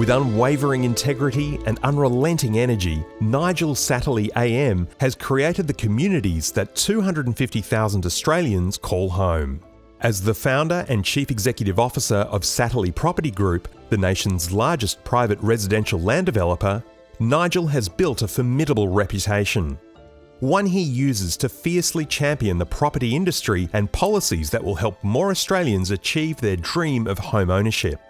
With unwavering integrity and unrelenting energy, Nigel Satterley AM has created the communities that 250,000 Australians call home. As the founder and chief executive officer of Satterley Property Group, the nation's largest private residential land developer, Nigel has built a formidable reputation. One he uses to fiercely champion the property industry and policies that will help more Australians achieve their dream of home ownership.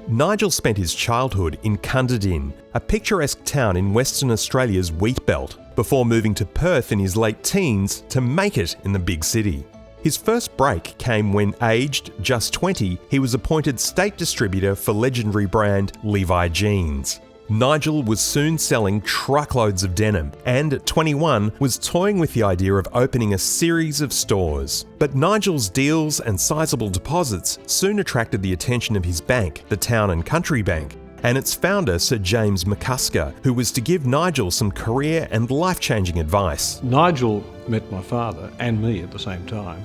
Nigel spent his childhood in Dunedin, a picturesque town in Western Australia's wheat belt, before moving to Perth in his late teens to make it in the big city. His first break came when, aged just 20, he was appointed state distributor for legendary brand Levi Jeans. Nigel was soon selling truckloads of denim and at 21 was toying with the idea of opening a series of stores. But Nigel's deals and sizable deposits soon attracted the attention of his bank, the Town and Country Bank, and its founder, Sir James McCusker, who was to give Nigel some career and life-changing advice. Nigel met my father and me at the same time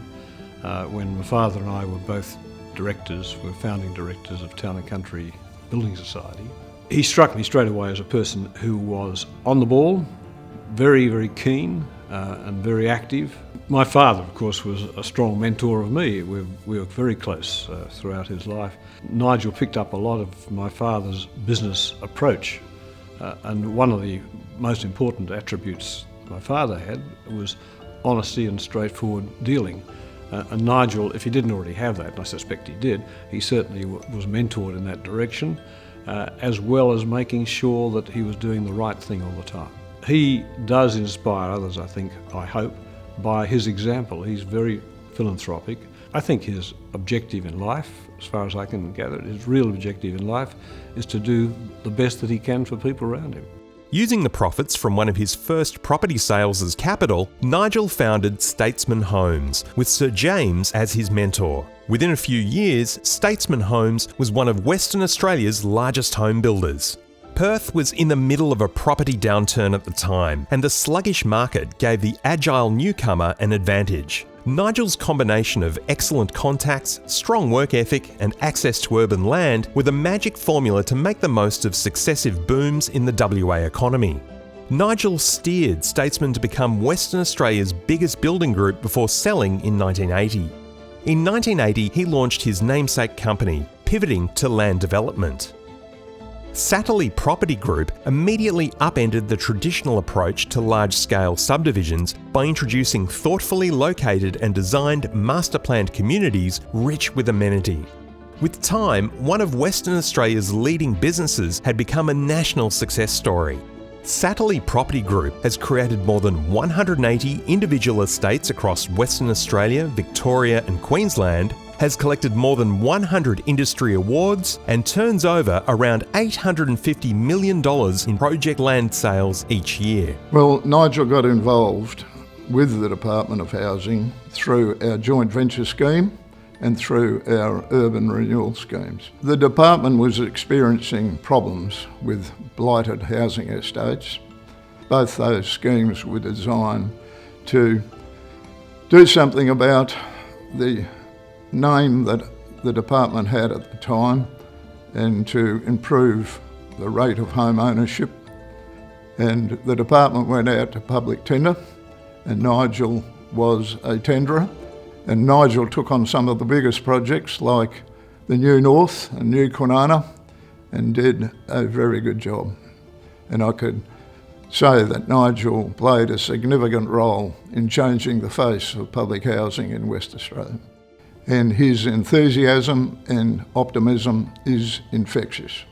when my father and I were both founding directors of Town and Country Building Society. He struck me straight away as a person who was on the ball, very, very keen and very active. My father, of course, was a strong mentor of me. We were very close throughout his life. Nigel picked up a lot of my father's business approach, and one of the most important attributes my father had was honesty and straightforward dealing. And Nigel, if he didn't already have that, and I suspect he did, he certainly was mentored in that direction, as well as making sure that he was doing the right thing all the time. He does inspire others, I hope, by his example. He's very philanthropic. I think his objective in life, as far as I can gather, his real objective in life is to do the best that he can for people around him. Using the profits from one of his first property sales as capital, Nigel founded Statesman Homes, with Sir James as his mentor. Within a few years, Statesman Homes was one of Western Australia's largest home builders. Perth was in the middle of a property downturn at the time, and the sluggish market gave the agile newcomer an advantage. Nigel's combination of excellent contacts, strong work ethic, and access to urban land were the magic formula to make the most of successive booms in the WA economy. Nigel steered Statesman to become Western Australia's biggest building group before selling in 1980. In 1980, he launched his namesake company, pivoting to land development. Satterley Property Group immediately upended the traditional approach to large-scale subdivisions by introducing thoughtfully located and designed master-planned communities rich with amenity. With time, one of Western Australia's leading businesses had become a national success story. Satterley Property Group has created more than 180 individual estates across Western Australia, Victoria and Queensland, has collected more than 100 industry awards and turns over around $850 million in project land sales each year. Well, Nigel got involved with the Department of Housing through our joint venture scheme and through our urban renewal schemes. The department was experiencing problems with blighted housing estates. Both those schemes were designed to do something about the name that the department had at the time and to improve the rate of home ownership. And the department went out to public tender, and Nigel was a tenderer. And Nigel took on some of the biggest projects like the New North and New Kwinana and did a very good job. And I could say that Nigel played a significant role in changing the face of public housing in West Australia. And his enthusiasm and optimism is infectious.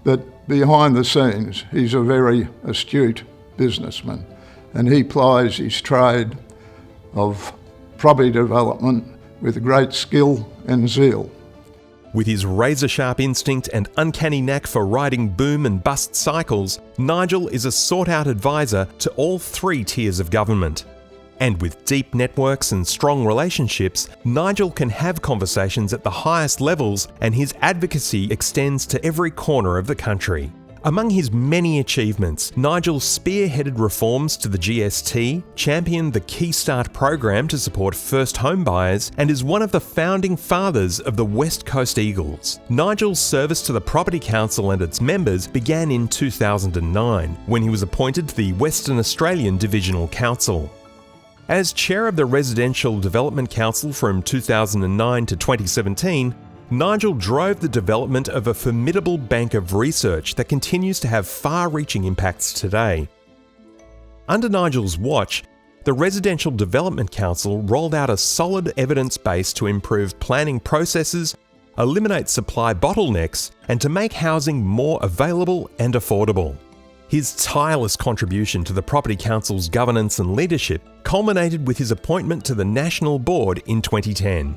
But behind the scenes, he's a very astute businessman, and he plies his trade of property development with great skill and zeal. With his razor-sharp instinct and uncanny knack for riding boom and bust cycles, Nigel is a sought-out advisor to all three tiers of government. And with deep networks and strong relationships, Nigel can have conversations at the highest levels, and his advocacy extends to every corner of the country. Among his many achievements, Nigel spearheaded reforms to the GST, championed the Key Start program to support first home buyers, and is one of the founding fathers of the West Coast Eagles. Nigel's service to the Property Council and its members began in 2009, when he was appointed to the Western Australian Divisional Council. As chair of the Residential Development Council from 2009 to 2017, Nigel drove the development of a formidable bank of research that continues to have far-reaching impacts today. Under Nigel's watch, the Residential Development Council rolled out a solid evidence base to improve planning processes, eliminate supply bottlenecks, and to make housing more available and affordable. His tireless contribution to the Property Council's governance and leadership culminated with his appointment to the National Board in 2010.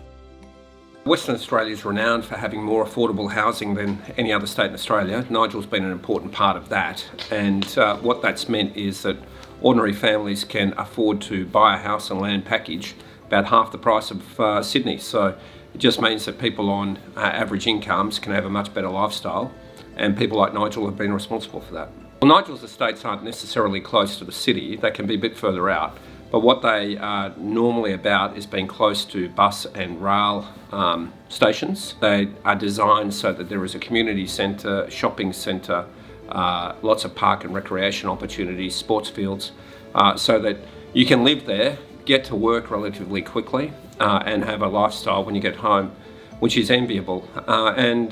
Western Australia is renowned for having more affordable housing than any other state in Australia. Nigel's been an important part of that, and what that's meant is that ordinary families can afford to buy a house and land package about half the price of Sydney. So it just means that people on average incomes can have a much better lifestyle, and people like Nigel have been responsible for that. Well, Nigel's estates aren't necessarily close to the city, they can be a bit further out. But what they are normally about is being close to bus and rail stations. They are designed so that there is a community centre, shopping centre, lots of park and recreation opportunities, sports fields, so that you can live there, get to work relatively quickly, and have a lifestyle when you get home, which is enviable, and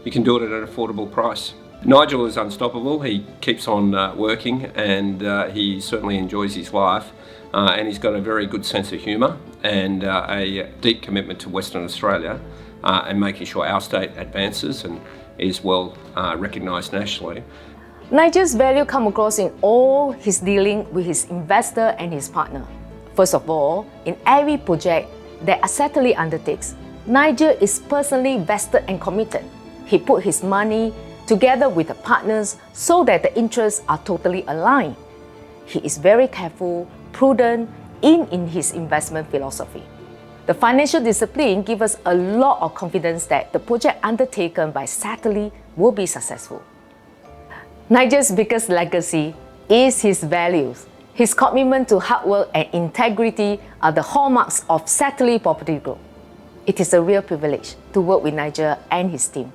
you can do it at an affordable price. Nigel is unstoppable. He keeps on working, and he certainly enjoys his life. And he's got a very good sense of humour and a deep commitment to Western Australia and making sure our state advances and is well recognised nationally. Nigel's value come across in all his dealing with his investor and his partner. First of all, in every project that Satterley undertakes, Nigel is personally vested and committed. He put his money together with the partners so that the interests are totally aligned. He is very careful, prudent in his investment philosophy. The financial discipline gives us a lot of confidence that the project undertaken by Satterley will be successful. Nigel's biggest legacy is his values. His commitment to hard work and integrity are the hallmarks of Satterley Property Group. It is a real privilege to work with Nigel and his team.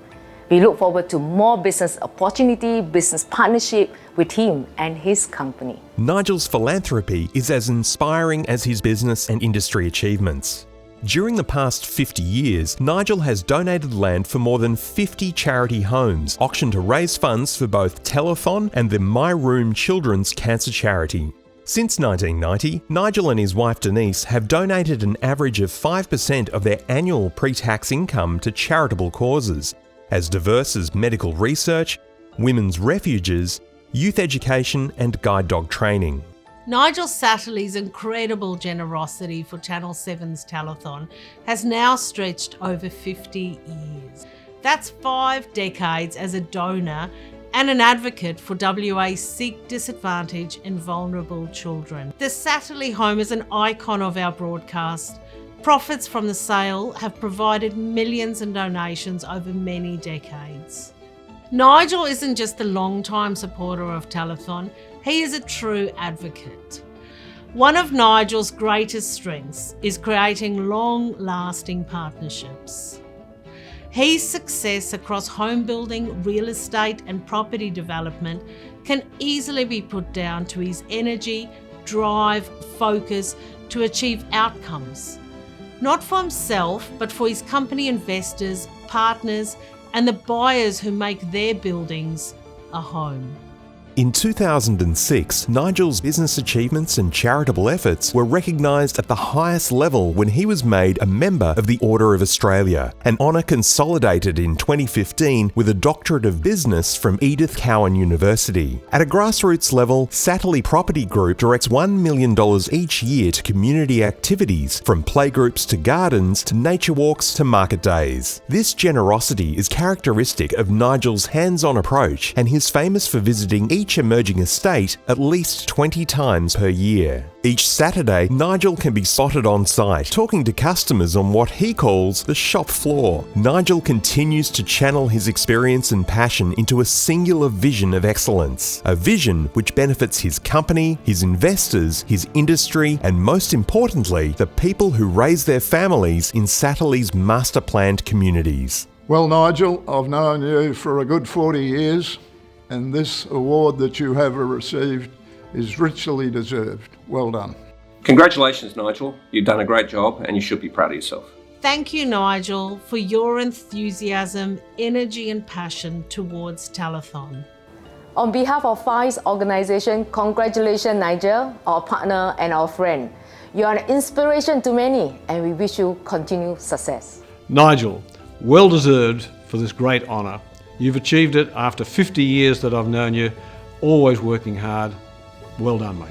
We look forward to more business opportunity, business partnership with him and his company. Nigel's philanthropy is as inspiring as his business and industry achievements. During the past 50 years, Nigel has donated land for more than 50 charity homes, auctioned to raise funds for both Telethon and the My Room Children's Cancer Charity. Since 1990, Nigel and his wife Denise have donated an average of 5% of their annual pre-tax income to charitable causes, as diverse as medical research, women's refuges, youth education and guide dog training. Nigel Satterley's incredible generosity for Channel 7's Telethon has now stretched over 50 years. That's 5 decades as a donor and an advocate for WA's Sikh disadvantaged and vulnerable children. The Satterley home is an icon of our broadcast. Profits from the sale have provided millions in donations over many decades. Nigel isn't just a long-time supporter of Telethon, he is a true advocate. One of Nigel's greatest strengths is creating long-lasting partnerships. His success across home building, real estate and property development can easily be put down to his energy, drive, focus to achieve outcomes. Not for himself, but for his company investors, partners, and the buyers who make their buildings a home. In 2006, Nigel's business achievements and charitable efforts were recognised at the highest level when he was made a member of the Order of Australia, an honour consolidated in 2015 with a Doctorate of Business from Edith Cowan University. At a grassroots level, Satterley Property Group directs $1 million each year to community activities, from playgroups to gardens to nature walks to market days. This generosity is characteristic of Nigel's hands-on approach, and he's famous for visiting each each emerging estate at least 20 times per year. Each Saturday, Nigel can be spotted on site, talking to customers on what he calls the shop floor. Nigel continues to channel his experience and passion into a singular vision of excellence, a vision which benefits his company, his investors, his industry, and most importantly, the people who raise their families in Satterley's master-planned communities. Well, Nigel, I've known you for a good 40 years, and this award that you have received is richly deserved. Well done. Congratulations, Nigel. You've done a great job and you should be proud of yourself. Thank you, Nigel, for your enthusiasm, energy and passion towards Telethon. On behalf of FICE organisation, congratulations Nigel, our partner and our friend. You are an inspiration to many and we wish you continued success. Nigel, well deserved for this great honour. You've achieved it after 50 years that I've known you, always working hard. Well done, mate.